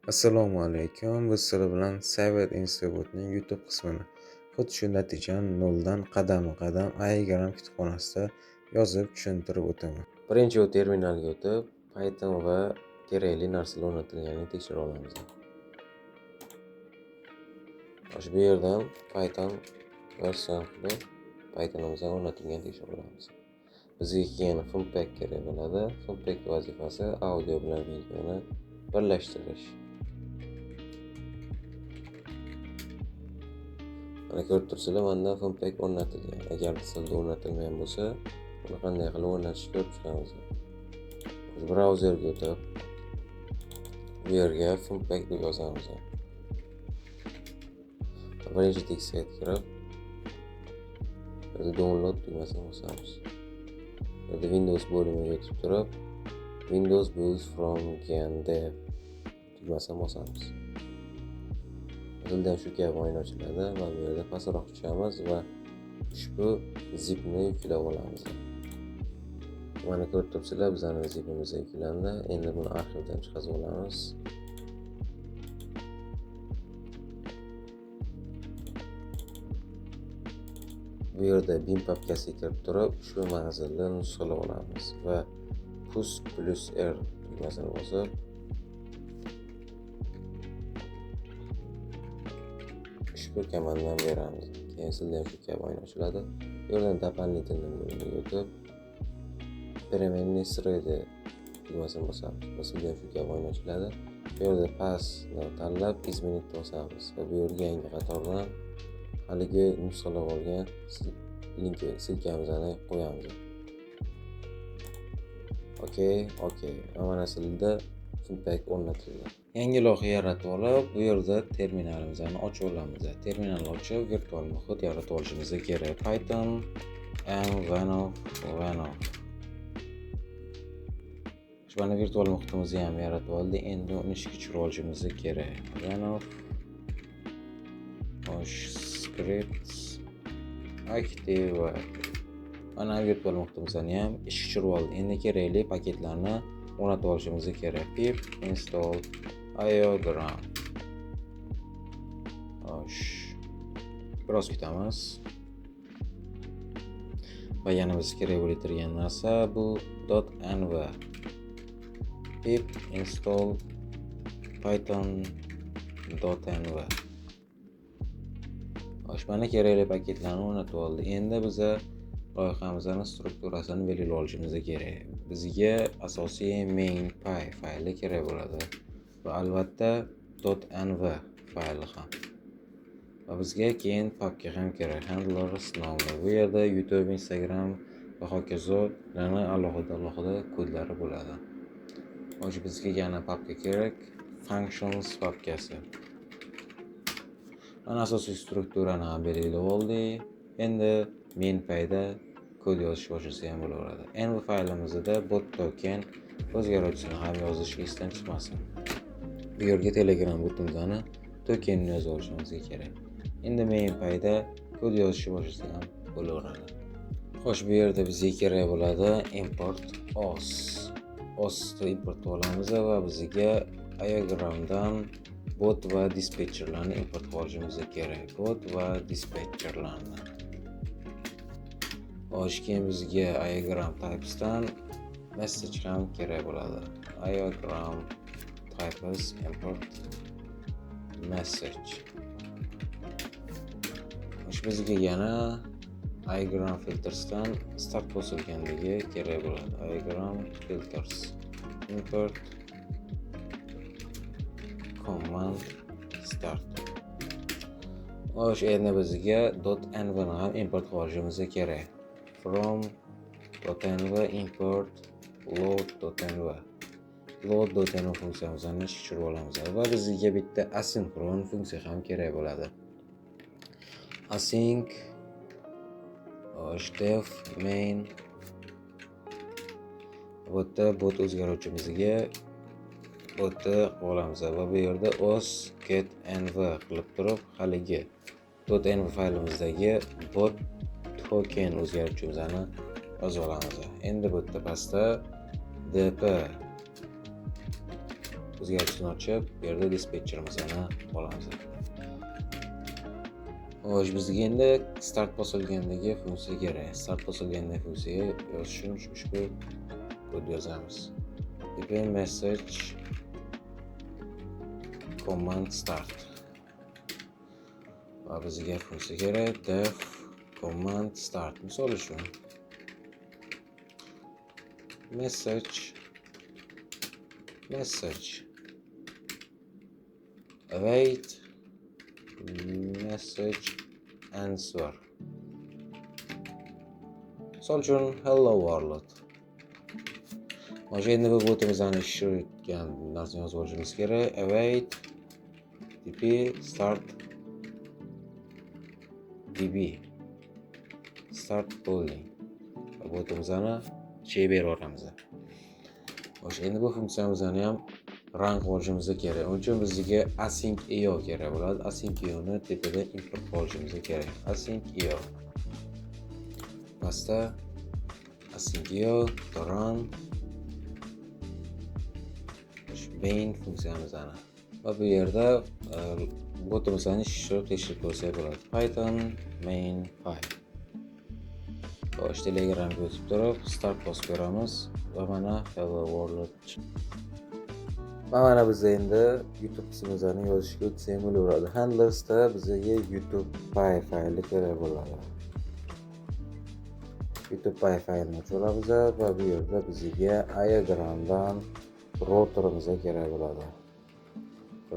Assalomu alaykum. Biz sizlar bilan Cyber Institute'ning YouTube qismini xuddi shu natijani noldan qadama-qadam Telegram kutubxonasida yozib tushuntirib o'taman. Birinchi terminalga o'tib, Python va kerakli narsalar o'rnatilganini tekshirib olamiz. Shu yerdan Python version qilib, Pythonimizdan o'rnatilganini tekshirib olamiz. Bizga keyin Fullpack kerak bo'ladi. Fullpack vazifasi audio bilan videoni birlashtirish. Mana ko'rib turibsizlar, menda Fullpack o'rnatilgan. Agar sizda o'rnatilmagan bo'lsa, buni qanday qilib o'rnatishni ko'rib chiqamiz. Brauzerga o'tib, bu yerga Fullpack deb yozamiz. Birinchi tekstga kirib, download tugmasini bosamiz. Burada Windows bo'limiga o'tib turib, Windows builds from GNDev tugmasini bosamiz. Dildan shu kabi oyna ochiladi va bu yerda pastroq tushamiz va ushbu zipni yuklab olamiz. Mana ko'rib turibsizlar, bizning zipimiz yuklandi. Endi buni arxivdan chiqarib olamiz. Bu yerda bin papkasiga kirib turib, shu manzilni nusxalab olamiz va +R tugmasini bosib ushbu komandani beramiz. Keyin sizda shu kabi oyna ochiladi. Bu yerdan дополнительный bo'limiga o'tib, переменный среды tugmasini bosamiz. Sizda shu kabi oyna ochiladi. Bu yerda passni tanlab, изменить bosamiz va bu yerga yangi qatordan haligi nusxalab olgan silkamizni qo'yamiz. Okey. Mana sizda Fullpack o'rnatildi. Yangi loyiha yaratib olib, bu yerda terminalimizni ochib olamiz. Terminalni ochib, virtual muhit yaratib olishimiz kerak. Python env Mana virtual muhitimizni ham yaratib oldik. Endi uni ishga tushirib olishimiz kerak. Scripts activate. Mana virtual muhitimizni ham ishga tushirib oldik. Endi kerakli paketlarni o'rnatib olishimiz kerak. Pip install iogram. Biroz kutamiz. Va yana biz kerak bo'lgan narsa bu .env. Pip install python.env. Mana kerakli paketlarni o'rnatib oldik. Endi biz loyihamizning strukturasini belgilab olishimiz kerak. Bizga asosiy main.py fayli kerak bo'ladi va albatta .env fayli ham. Va bizga keyin papka ham kerak. Handlers nomli. Bu yerda YouTube, Instagram va hokazolarning alohida kodlari bo'ladi. Bizga yana papka kerak. Functions papkasi. Mana asosiy strukturani ham belgilab oldik. Endi main.pyda kod yozish boshlasa ham bo'laveradi. Env faylimizda bot token o'zgaruvchisini ham yozishga esdan chiqmasin. Bu yerga Telegram botimizni tokenini yozib olishimiz kerak. Endi main.pyda kod yozishni boshlasa ham bo'laveradi. Xo'sh, bu yerda bizga kerak bo'ladi import os. Osni import qilamiz va bizga iogramdan bot va dispetcherlarni import qilishimiz kerak. Bot va dispetcherlarni. Keyin bizga iogram typesdan message ham kerak bo'ladi. Iogram types import message. Bizga yana iogram filtersdan start bosilganligi kerak bo'ladi. Iogram filters import command start. Endi bizga .env ni ham import qilishimiz kerak. From .env import load.env. Load.env funksiyamizni ishga tushirib olamiz va bizga bitta asinxron funksiya ham kerak bo'ladi. Async def main bot o'zgaruvchimizga botni qolamiz va bu yerda os get env qilib turib haligi .env faylimizdagi bot token o'zgaruvchimizni yozib olamiz. Endi bu yerda pastda dp o'zgarishni ochib, bu yerda dispetcherimizni olamiz. Xo'sh, bizga endi start bosilgandagi funksiya kerak. Start bosilgandagi funksiyaga yozish uchun ushbu kodni yozamiz. Dp message command start. Va bizga funksiya kerak def command start. Misol uchun message await message answer. Misol uchun hello world. Mana endi bu botimizdan ishlayotgan narsani yozib olishimiz kerak. Await dp start db start polling. Botimizni ichiga berib olamiz. Xo'sh, endi bu funksiyamizni ham run qilishimiz kerak. Uning uchun bizga async io kerak bo'ladi. Async ioni tepada import qilishimiz kerak. Async io. Pastda async io run main funksiyamizni. Va bu yerda botimizni ishtirok tekshirib ko'rsak bo'ladi. Python main file. Xo'sh, Telegramga o'tib turib, start bosib ko'ramiz va mana hello world. Va mana biz endi YouTube qismimizni yozishga o'tsak bo'laveradi. Handlersda bizga YouTube py fayli kerak bo'ladi. YouTube py faylni ochamiz va bu yerda bizga diagramdan routerimiz kerak bo'ladi.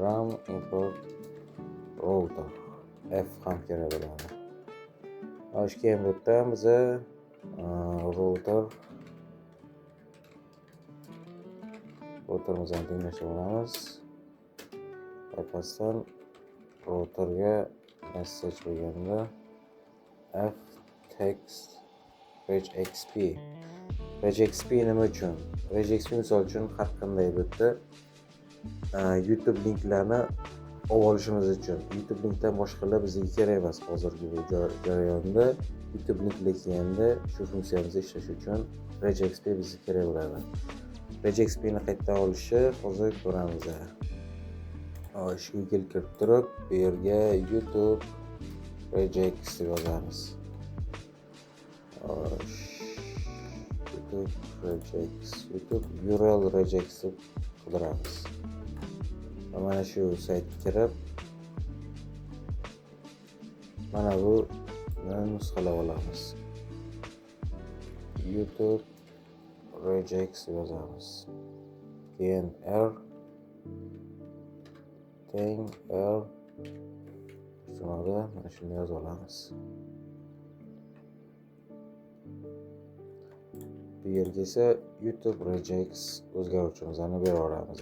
Ram import router f ham kerak bo'ladi. Xo'sh, keyin bu yerda bizga routerimizni tenglashtirib olamiz. Pastdan routerga message bo'lganda f text regexp. Regexp nima uchun? Regexp misol uchun har qanday bu yerda YouTube linklarni olishimiz uchun. YouTube linkdan boshqalar bizga kerak emas hozirgi bu jarayonda. YouTube linklar kelganda shu funksiyamizni ishlash uchun regexp bizga kerak bo'ladi. Regexp ni qayerdan olishni hozir ko'ramiz. Xo'sh, Google kirib turib, bu yerga YouTube regex deb yozamiz. Xo'sh, YouTube regex, YouTube URL regex deb qidiramiz. Mana shu saytga kirib, mana bu nusxalab olamiz. YouTube regex yozamiz. Keyin r shunada mana shuni yozib olamiz. Bu yerga esa YouTube regex o'zgaruvchimizni berib olamiz.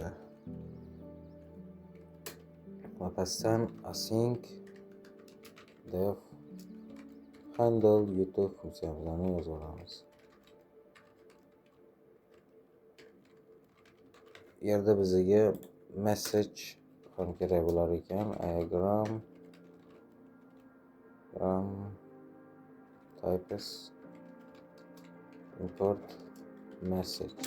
Va pastdan async def handle YouTube funksiyamizni yozib olamiz. Yerda bizga message ham kerak bo'lar ekan. Diagram types import message.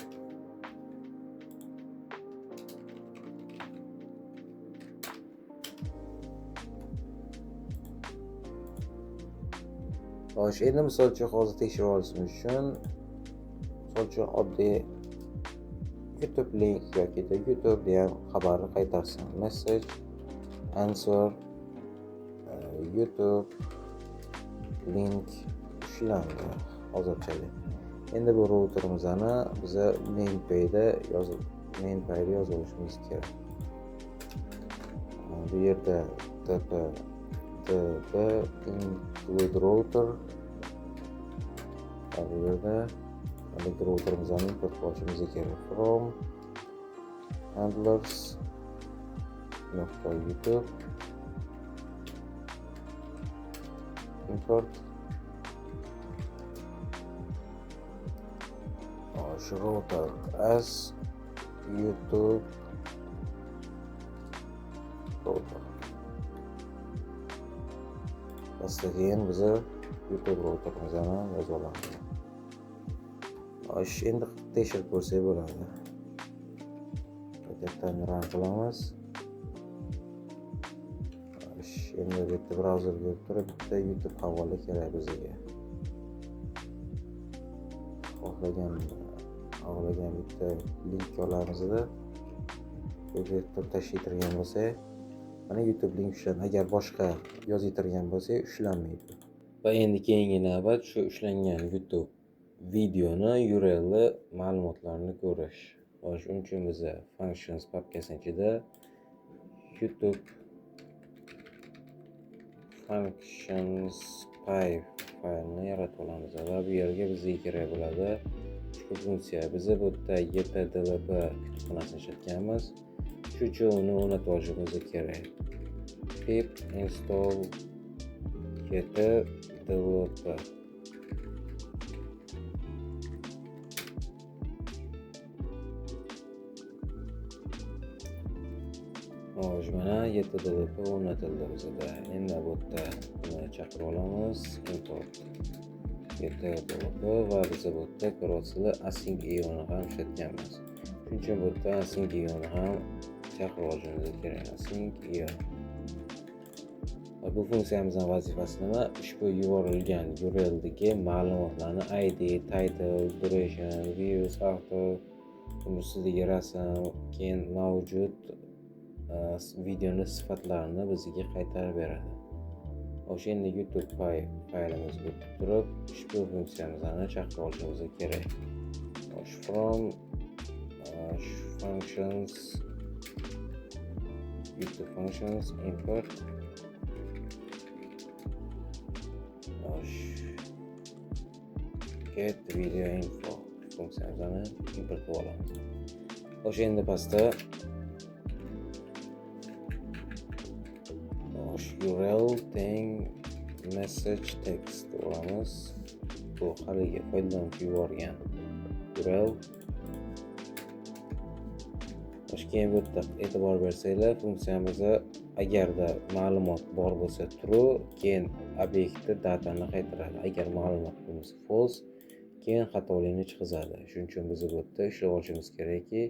Xo'sh, endi misol uchun hozir tekshirib olishimiz uchun misol uchun oddiy YouTube link yoki YouTube degan xabarni qaytarsin. Message answer YouTube link ushlandi hozirchalik. Endi bu routerimizni biz main payda yozib olishimiz kerak. Bu yerda tp include router. Bu yerda routerimizni import qilishimiz kerak. From handlers .youtube import router as YouTube router. Keyin biz YouTube routerimizni yozib olamiz. Xo'sh, endi tekshirib ko'rsak bo'ladi. qaytadan run qilamiz. Endi bu yerda brauzerga o'tirib bitta YouTube havola kerak bizga. Xohlagan bitta link olamizda bu yerda tashlaytirgan bo'lsa, mana YouTube link ushlanadi. Agar boshqa yozaytirgan bo'lsa, ushlanmaydi. Va endi keyingi navbat shu ushlangan YouTube videoni URL ma'lumotlarini ko'rish. Shuning uchun biz functions papkasining ichida YouTube functions faylni yaratib olamiz va bu yerga bizga kerak bo'ladi ushbu funksiya. Biz bu yerda ytdlb kutubxonasini ishlatganmiz. Shuning uchun uni o'rnatib olishimiz kerak. Pip install ytdlb. Mana ytdlb o'rnatildi bizda. Endi bu yerda buni chaqirib olamiz. Import ytdlb va biz bu yerda ko'ryapsizlar async ioni ham ishlatganmiz. Shuning uchun bu yerda async ioni ham chaqirib olishimiz kerak. Async ion. Va bu funksiyamizning vazifasi nima? Ushbu yuborilgan URLdagi ma'lumotlarni ID, title, duration, views, author, ustidagi rasm, keyin mavjud videoni sifatlarini bizga qaytarib beradi. O'shanda YouTube faylimizga turib ushbu funksiyamizni chaqirib olishimiz kerak. From functions YouTube functions import get video info funksiyamizni import qilib olamiz. O'shanda pastda URL teng message text olamiz. Bu haligi foydalanuvchi yuborgan URL. Keyin bu yerda e'tibor bersanglar, funksiyamizda agarda ma'lumot bor bo'lsa true, keyin obyektni datani qaytaradi. Agar ma'lumot bo'lmasa false, keyin xatolikni chiqizadi. Shuning uchun biz bu yerda ishlab olishimiz kerakki,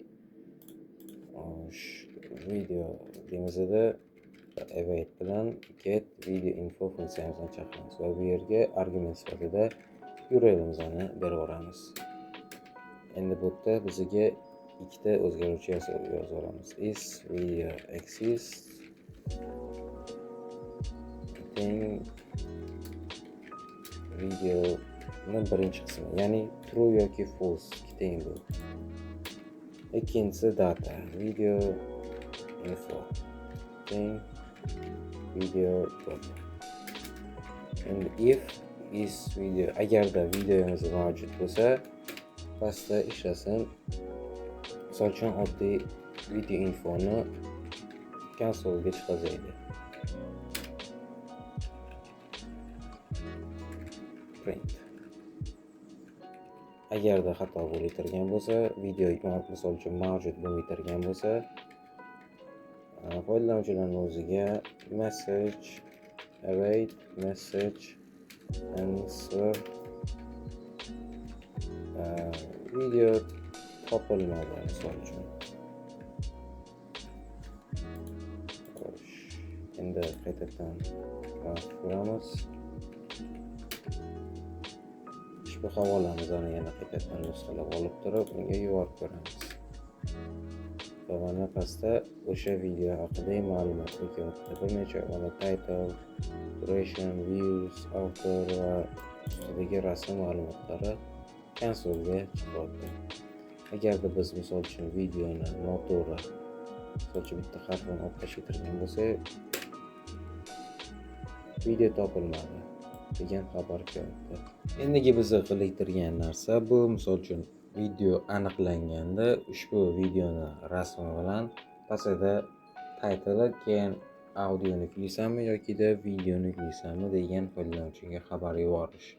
video demizda await bilan get video info funksiyamizni chaqiramiz va bu yerga argument sifatida URLimizni berib yuboramiz. Endi bu yerda bizga ikkita o'zgaruvchi yozib olamiz. Is video exists teng videoni birinchi qismi, ya'ni true yoki false teng bu. Ikkinchisi data video info teng video dot. And if is video, agarda videomiz mavjud bo'lsa, pastda ishlasin. Misol uchun oddiy video infoni konsolga chiqazaydi. Print. Agarda xato bo'lib turgan bo'lsa, video misol uchun mavjud bo'lmay turgan bo'lsa, foydalanuvchilarning o'ziga message await message answer video topilmadi misol uchun. Endi qaytadan ko'ramiz. Ushbu havolamizni yana qaytadan nusxalab olib turib, unga yuborib ko'ramiz. Va mana pastda o'sha video haqida ma'lumotlar kelyapti. Bir necha mana title, duration, views, author va ustidagi rasm ma'lumotlari konsolga chiqyapti. Agarda biz misol uchun videoni noto'g'ri, misol uchun bitta harfni olib tashlaytirgan bo'lsak, video topilmadi degan xabar kelyapti. Endigi biz qilayotgan narsa bu, misol uchun video aniqlanganda ushbu videoni rasmi bilan pastda title, keyin audioni yuklaysanmi yoki videoni yuklaysanmi degan foydalanuvchiga xabar yuborish.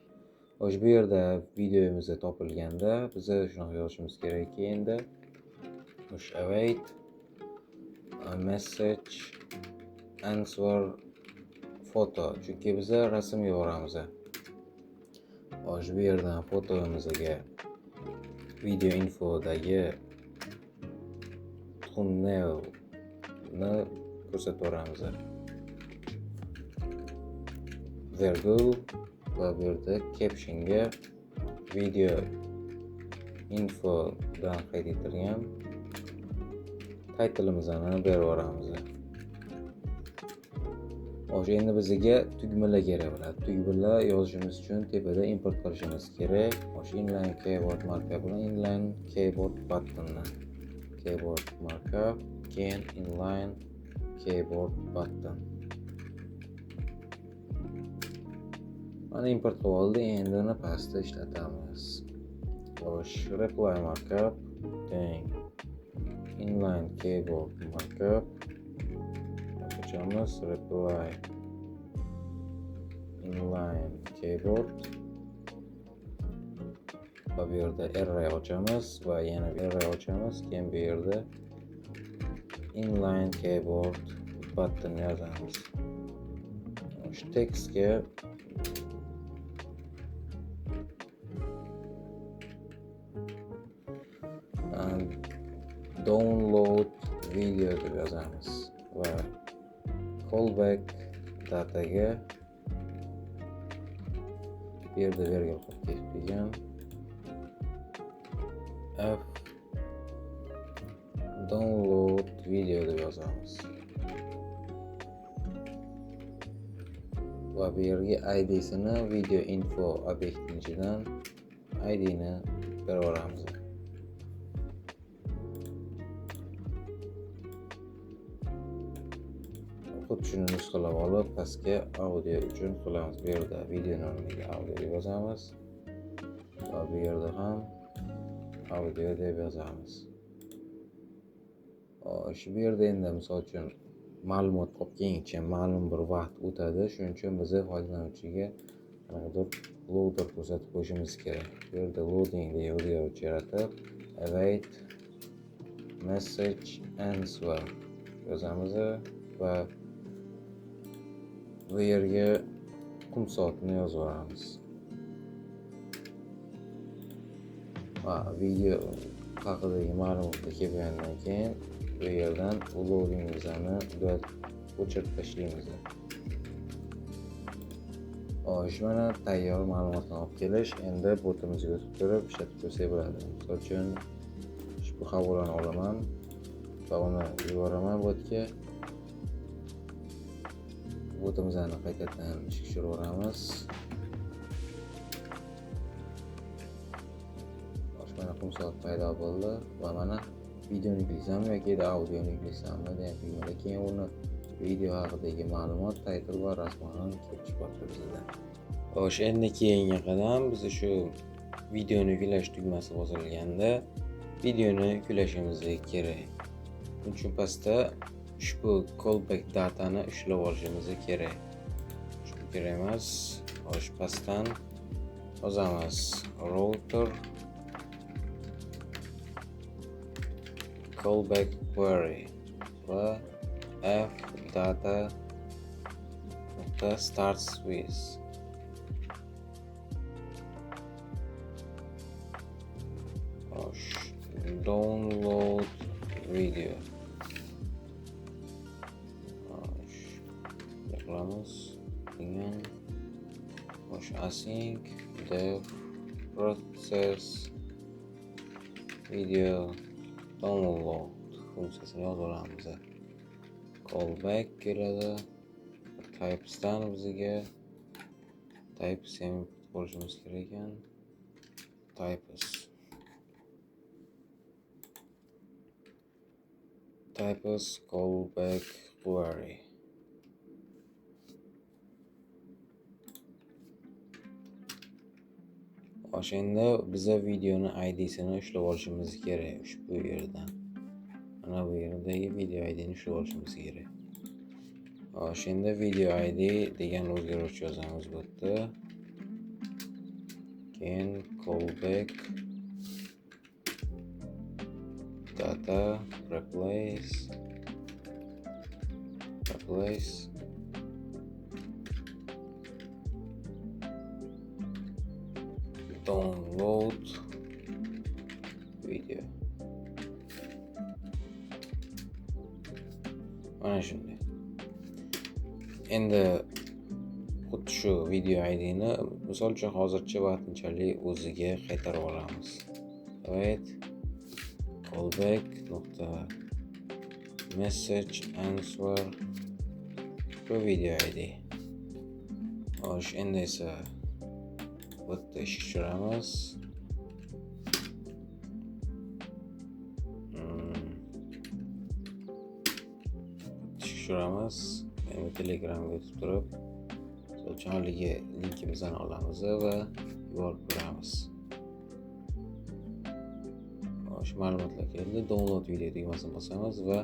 Xo'sh, bu yerda videomiz topilganda biz shunaqa yozishimiz kerakki, endi await message answer photo, chunki biz rasm yuboramiz. Xo'sh, bu yerdan fotomizga video infodagi thumbnailni ko'rsatvoramiz. Virgul va bu yerda captionga video info dan qayd etilgan title'imizni berib yuboramiz. Xo'sh, endi bizga tugmalar kerak bo'ladi. Tugmalar yozishimiz uchun tepada import qilishimiz kerak. Xo'sh, inline keyboard markup bilan inline keyboard buttonni keyboard markup, keyin inline keyboard button. Mana import qilib oldi. Endi uni pastda ishlatamiz. Xo'sh, reply markup, teng inline keyboard markup. Ochamiz reply inline keyboard. Va bu yerda array ochamiz va yana array ochamiz. Keyin bu yerda inline keyboard button yozamiz. Shu tekstga download video deb yozamiz va callback dataga bu yerda virgul qo'yib ketgan f download video deb yozamiz va bu yerga id'sini video info obyektining ichidan id'ni berib yuboramiz. Xuddi shuni nusxalab olib pastga audio uchun qilamiz. Bu yerda videoning o'rniga audio deb yozamiz va bu yerda ham audio deb yozamiz. Shu bu yerda endi misol uchun ma'lumot olib kelguncha ma'lum bir vaqt o'tadi. Shuning uchun biz foydalanuvchiga qanaqadir loader ko'rsatib qo'yishimiz kerak. Bu yerda loading degan o'zgaruvchi yaratib await message answer yozamiz va bu yerga qum soatini yozib olamiz. Va video haqidagi ma'lumotlar kelgandan keyin bu yerdan loadingimizni o'chirib tashlaymiz. Xo'sh, mana tayyor ma'lumotni olib kelish. Endi botimizga o'tib turib ishlatib ko'rsak bo'ladi. Misol uchun ushbu havolani olaman va uni yuboraman botga. Botimizni qaytadan ishga tushiraveramiz. Mana qum soat paydo bo'ldi va mana videoni yuklaysanmi yoki audioni yuklaysanmi degan tugmalar. Keyin uni video haqidagi ma'lumot, title va rasmlarni kelib chiqadi bizdan. Xo'sh, endi keyingi qadam biz shu videoni yuklash tugmasi bosilganda videoni yuklashimiz kerak. Buning uchun pastda ushbu callback datani ushlab olishimiz kerak. Ushbu kerak emas. Xo'sh, pastdan yozamiz router callback query va f data starts with download video. Qilamiz dengan async dev process video download funksiyasini yozib olamiz. Callback keladi. Types'dan bizga types ham qo'shishimiz kerak ekan. Types callback query. O'shanda biza videoni id'sini ushlab olishimiz kerak ushbu yerdan. Mana bu yerdagi video id'ni ushlab olishimiz kerak. O'shanda video id degan o'zgaruvchi yozamiz bu yerda. Keyin callback data replace download video. Endi xuddi shu video ID'ni misol uchun hozircha vaqtinchalik o'ziga qaytarib olamiz. Wait callback nokta message answer bu video ID. Xo'sh, endi esa bu yerda ishga tushiramiz. Tushiramiz. Endi Telegramga o'tib turib, misol uchun haligi linkimizni olamiz va yuborib beramiz. Xo'sh, ma'lumotlar keldi. Download video tugmasini bosamiz va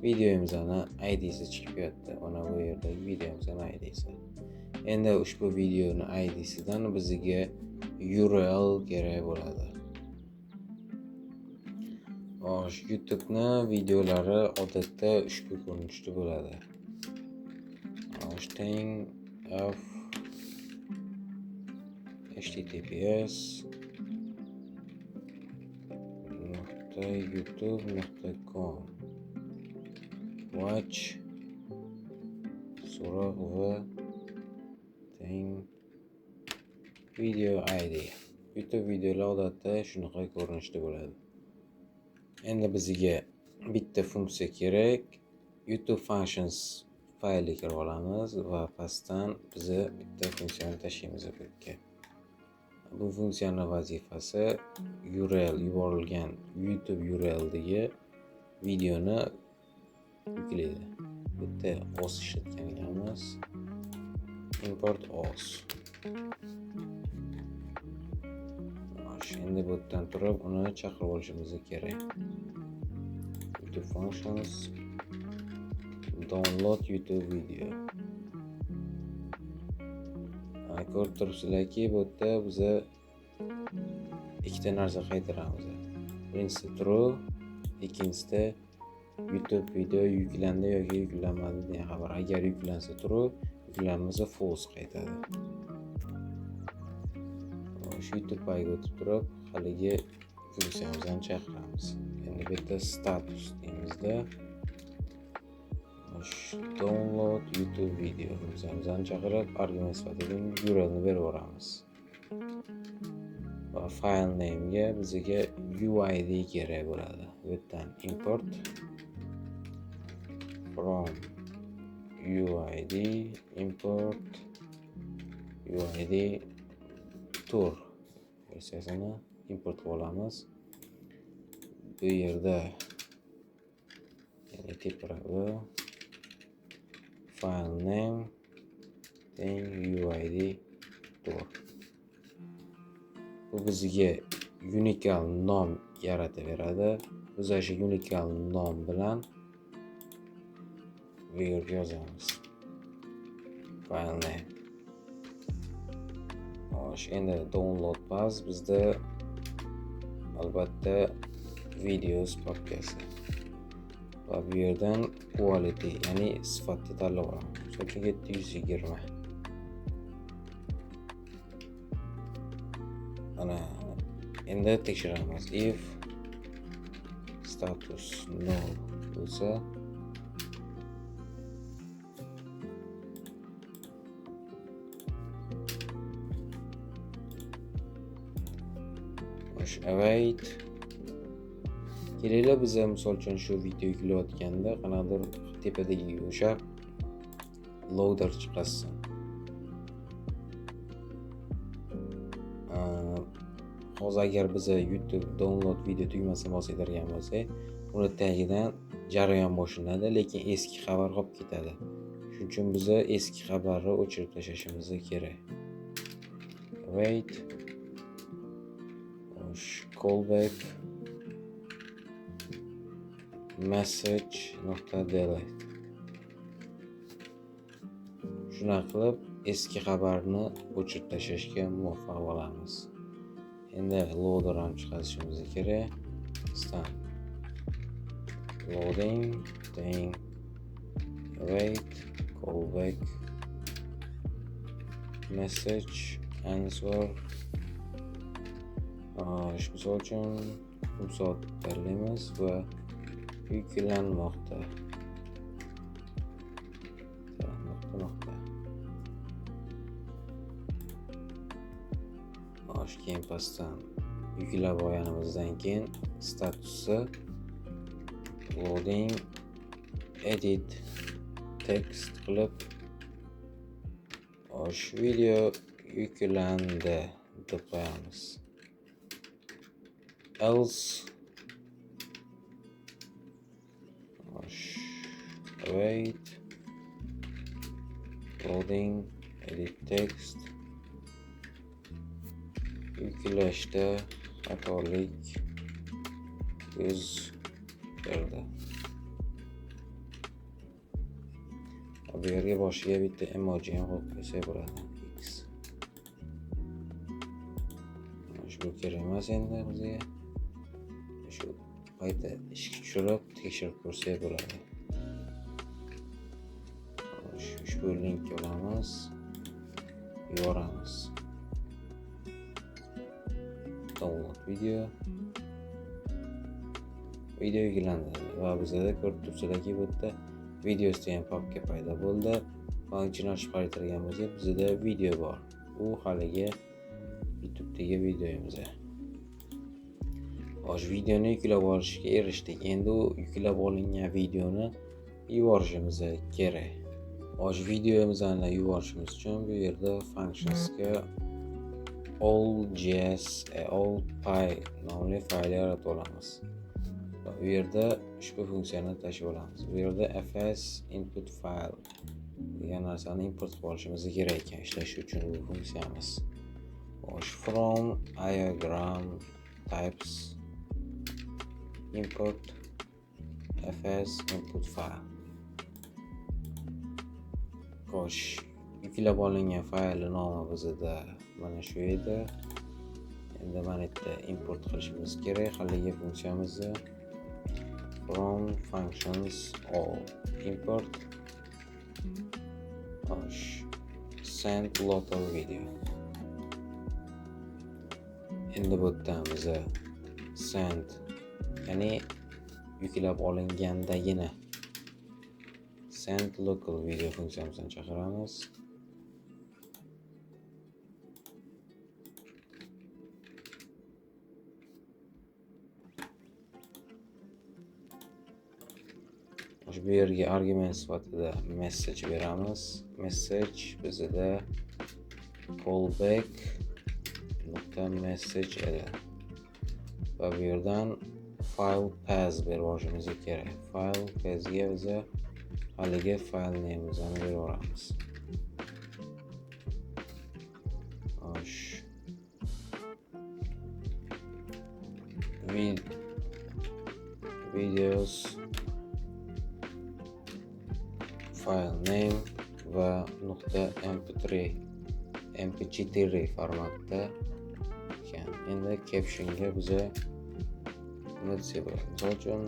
videomizning ID'si chiqib ketdi. Mana bu yerdagi videomizning ID'si. Endi ushbu videoning ID'sidan bizga URL kerak bo'ladi. Xo'sh, YouTube'ning videolari odatda ushbu ko'rinishda bo'ladi. Hosting of https .youtube.com watch so'roq va teng video ID. YouTube videolar odatda shunaqa ko'rinishda bo'ladi. Endi bizga bitta funksiya kerak. YouTube functions faylga kirib olamiz va pastdan biza bitta funksiyani tashlaymiz bu yerga. Bu funksiyaning vazifasi URL yuborilgan YouTube URL'dagi videoni yuklaydi. Bitta os ishlatgan ekanmiz. Import os. Endi bu yerdan turib uni chaqirib olishimiz kerak. YouTube functions download YouTube video. Ko'rib turibsizlarki, bu yerda biza ikkita narsa qaytaramiz. Birinchisi true, ikkinchisi YouTube video yuklandi yoki yuklanmadi degan xabar. Agar yuklansa true, yuklanmasa false qaytadi. Shu YouTube payga o'tib turib, haligi funksiyamizni chaqiramiz. Endi bu yerda status deymizda. Download YouTube video funksiyamizni chaqirib, argument sifatida URLni berib yuboramiz. Va file name ga bizga UID kerak bo'ladi. Bu yerdan import from UID import UID tour versiyasini import qilib olamiz. Bu yerda ya'ni teparoqda file name teng UID tour. Bu bizga unikal nom yaratib beradi. Biz o'sha unikal nom bilan bu yerga yozamiz. File name. Xo'sh, endi download baz bizda albatta videos papkasi. Va bu yerdan quality, ya'ni sifatni tanlab olamiz. Masalan, 720. Mana endi tekshiramiz. If status no bo'lsa, await. Kelinglar biza misol uchun shu video yuklayotganda qanaqadir tepadagi o'sha loader chiqasin. Hozir agar biza YouTube download video tugmasini bosadigan bo'lsak, uni tagidan jarayon boshlanadi, lekin eski xabar qolib ketadi. Shuning uchun biza eski xabarni o'chirib tashlashimiz kerak. Wait callback message.delete. Shuna qilib eski xabarni o'chirib tashlashga muvaffaq bo'lamiz. Endi loader ham chiqarishimiz kerak. Start loading thing wait callback message answer. Misol uchun soat tanlaymiz va yuklanmoqda. nuqta. Xo'sh, keyin pastdan yuklab olganimizdan keyin statusi loading edit text qilib xo'sh video yuklandi deb qo'yamiz. Else xo'sh wait loading edit text yüklashda xatolik yuz berdi. Bu yerga boshiga bitta emoji ham qo'yib qo'ysak bo'ladi. X. Bu kerak emas endi bizga. Shu qayta ishga tushirib tekshirib ko'rsak bo'ladi. Ushbu linkni olamiz, yuboramiz. Download video yuklandi va bizda ko'rib turibsizlarki bu yerda videos degan papka paydo bo'ldi. Functionni ochib qaraytirgan bo'lsak, bizda video bor. U haligi YouTube'dagi videomiz. Xo'sh, videoni yuklab olishga erishdik. Endi u yuklab olingan videoni yuborishimiz kerak. Xo'sh, videomizni yuborishimiz uchun bu yerda functionsga all.py nomli fayl yaratib olamiz. Bu yerda ushbu funksiyani tashib olamiz. Bu yerda fs input file degan narsani import qilib olishimiz kerak ekan ishlash uchun bu funksiyamiz. Xo'sh, from diagram types import fs input file. Xo'sh, yuklab olingan fayl nomi bizda mana shu edi. Endi mana yerda import qilishimiz kerak. Haligi funksiyamizni from functions all import send local video. Endi bu yerdan biza send ya'ni yuklab olingandagina send local video funksiyasini chaqiramiz. Bu yerga argument sifatida message beramiz. Message bizda callback .message edi. Va bu yerdan file path berib olishimiz kerak. File pathga biza haligi file name'imizni berib olamiz. Xo'sh. Videos file name va .mp4 formatda ekan. Endi captionga biza nima desa bo'ladi? Misol uchun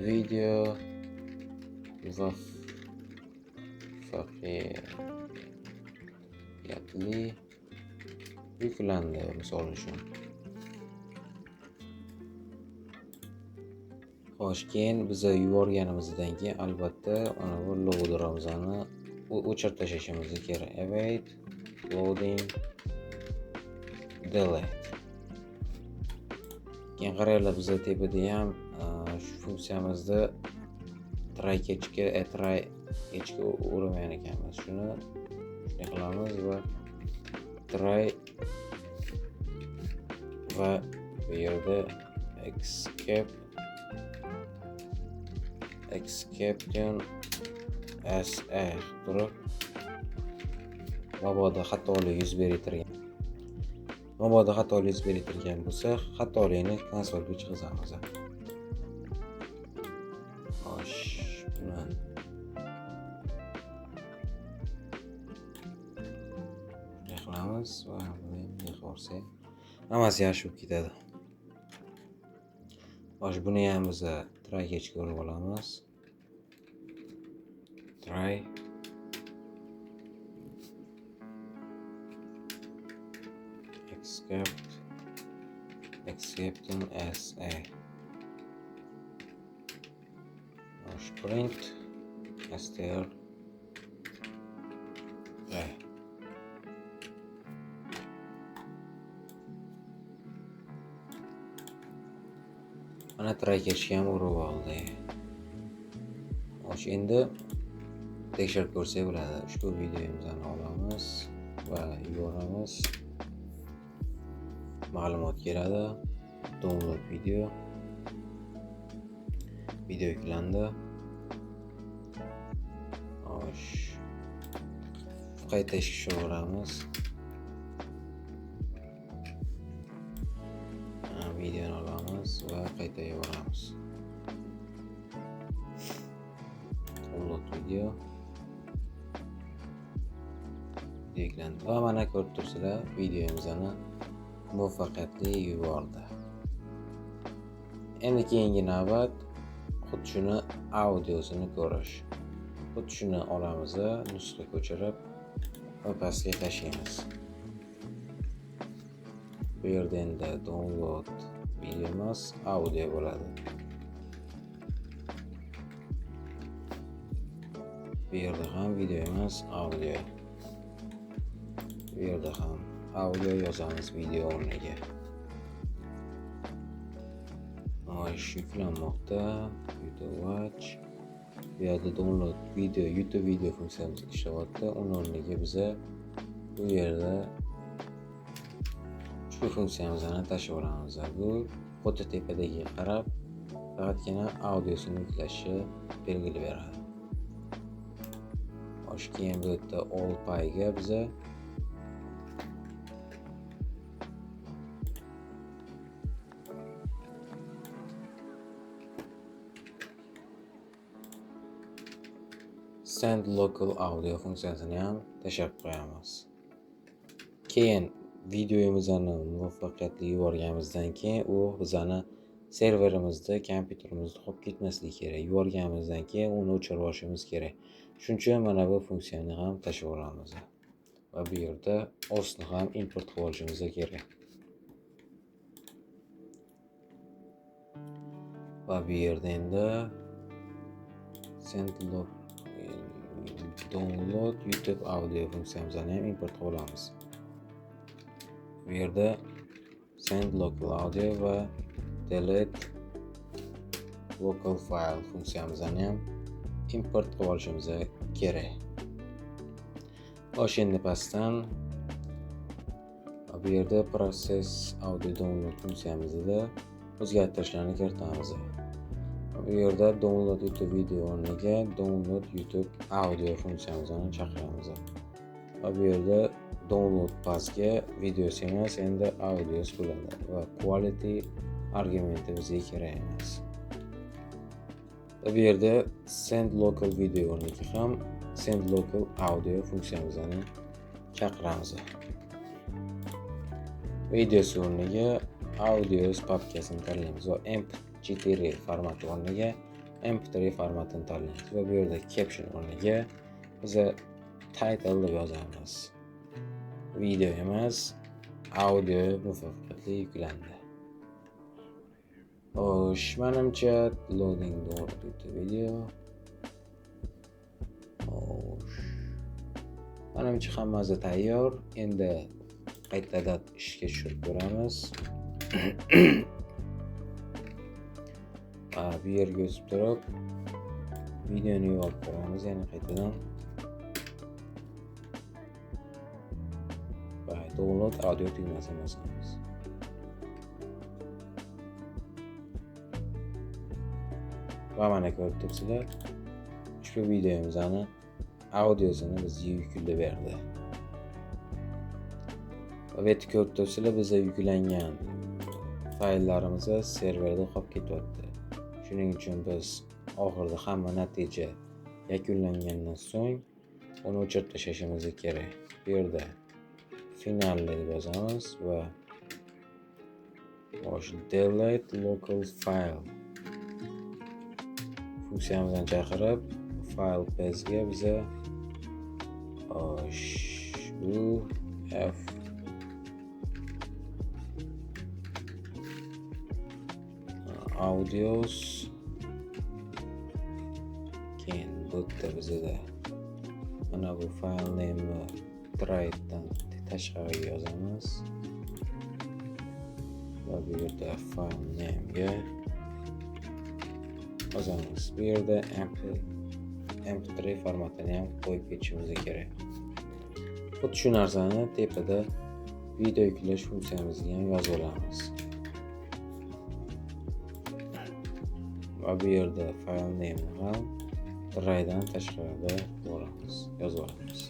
video muvaffaqiyatli yuklandi misol uchun. Xo'sh, keyin biza yuborganimizdan keyin albatta mana bu loaderimizni o'chirib tashlashimiz kerak. Await loading delete. Keyin qaranglar, biza tepada ham shu funksiyamizda try catchga urmagan ekanmiz. Shuni qilamiz va try va bu yerda exception SA turib mabodo xatolik yuz bertirgan bo'lsa, xatolikni konsolga chiqazamiz. Xo'sh, buni qilamiz va buni yig'orsak, hammasi yaxshi bo'lib ketadi. Xo'sh, buni ham biz try catchga urib olamiz. Try exception SA. Print str Mana tracker'ga ham urib oldi. Xo'sh, endi tekshirib ko'rsak bo'ladi. Ushbu videomizni olamiz va yuboramiz. Ma'lumot keladi. Download video. Video yuklandi. Xo'sh. Qayta ishga tushaveramiz. Videoni olamiz va qayta yuboramiz. Download video. Yuklandi. Va mana ko'rib turibsizlar, videomizni muvaffaqiyatli yubordi. Endi keyingi navbat xuddi shuni audiosini ko'rish. Xuddi shuni olamiz va nusxa ko'chirib va pastga tashlaymiz. Bu yerda endi download video emas, audio bo'ladi. Bu yerda ham video emas, audio. Bu yerda ham audio yozamiz video o'rniga. Yuklanmoqda. YouTube Watch. Bu yerda download video, YouTube video funksiyasi ishlayapti. Uning o'rniga biza bu yerda shu funksiyamizni tashlaveramiz. Bu foto tepadagi qarab faqatgina audiosini yuklashi belgilab beradi. Xo'sh, keyin bu yerda all payga biza send local audio funksiyasini ham tashlab qo'yamiz. Keyin videomizni muvaffaqiyatli yuborganimizdan keyin u bizani serverimizda, kompyuterimizda qolib ketmasligi kerak. Yuborganimizdan keyin uni o'chirib olishimiz kerak. Shuning uchun mana bu funksiyani ham tashlab olamiz. Va bu yerda OSni ham import qilib olishimiz kerak. Va bu yerda endi send download YouTube audio funksiyamizni ham import qilib olamiz. Bu yerda send local audio va delete local file funksiyamizni ham import qilib olishimiz kerak. Xo'sh, endi pastdan bu yerda process audio download funksiyamizda o'zgartirishlarni kiritamiz. Bu yerda download YouTube video o'rniga download YouTube audio funksiyamizni chaqiramiz. Va bu yerda download pathga videosi emas, endi audios bo'ladi va quality argumenti bizga kerak emas. Va bu yerda send local video o'rniga ham send local audio funksiyamizni chaqiramiz. Videosi o'rniga audios papkasini tanlaymiz va mp4 formati o'rniga mp3 formatini tanlaymiz va bu yerda caption o'rniga biz title deb yozamiz. Video emas, audio muvaffaqiyatli yuklandi. Xo'sh, menimcha loading video. Xo'sh. Menimcha hammasi tayyor. Endi qaytadan ishga tushirib ko'ramiz. Bu yerga o'sib turib videoni yuborib ko'ramiz, yana qaytadan. Download audio tugmasini bosamiz. Va mana ko'rib turibsizlar, ushbu videomizni audiosini bizga yuklab berdi. Va bu yerda ko'rib turibsizlar, bizga yuklangan fayllarimiz serverda qolib ketyapti. Shuning uchun biz oxirida hamma natija yakunlangandan so'ng uni o'chirib tashlashimiz kerak. Bu yerda finally deb yozamiz va delete local file funksiyamizni chaqirib file pathga biza audios keyin bu yerda bizda Mana bu file name'ni trade'dan tashqariga yozamiz. Va bu yerda file name'ga yozamiz. Bu yerda mp3 formatini ham qo'yib ketishimiz kerak. Xuddi shu narsani tepada video yuklash funksiyamizga ham yozib olamiz. Va bu yerda file name'ni ham trade'dan tashqarida yozib olamiz.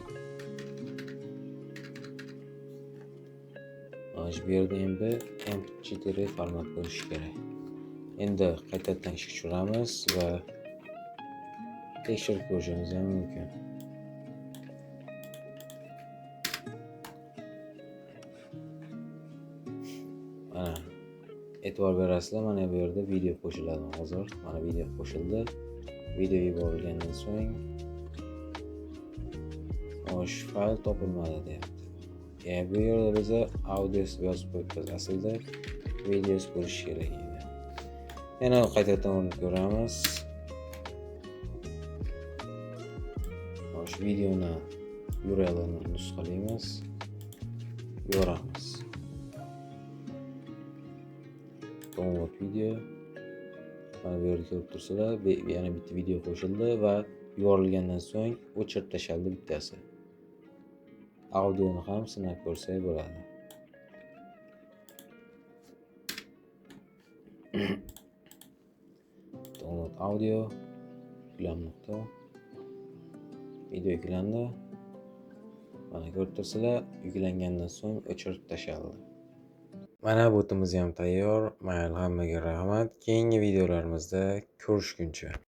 Mana shu yerda endi mp4 format bo'lishi kerak. Endi qaytadan ishga tushiramiz va tekshirib ko'rishimiz ham mumkin. Mana e'tibor berasizlar, mana bu yerda video qo'shiladi hozir. Mana video qo'shildi. Video yuborilgandan so'ng shu fayl topilmadi deyapti. Bu yerda biz audiosi yozib qo'yibmiz. Aslida videosi bo'lishi kerak edi. Yana qaytadan urinib ko'ramiz. Shu videoni URL'ini nusxalaymiz. Yoramiz. Download video. Mana bu yerda ko'rib turibsizlar, yana bitta video qo'shildi va yuborilgandan so'ng o'chirib tashlandi bittasi. Audioni ham sinab ko'rsak bo'ladi. Download audio yuklanmoqda. Video yuklandi. Mana ko'rib turibsizlar, yuklangandan so'ng o'chirib tashlandi. Mana botimiz ham tayyor. Mayli, hammaga rahmat. Keyingi videolarimizda ko'rishguncha.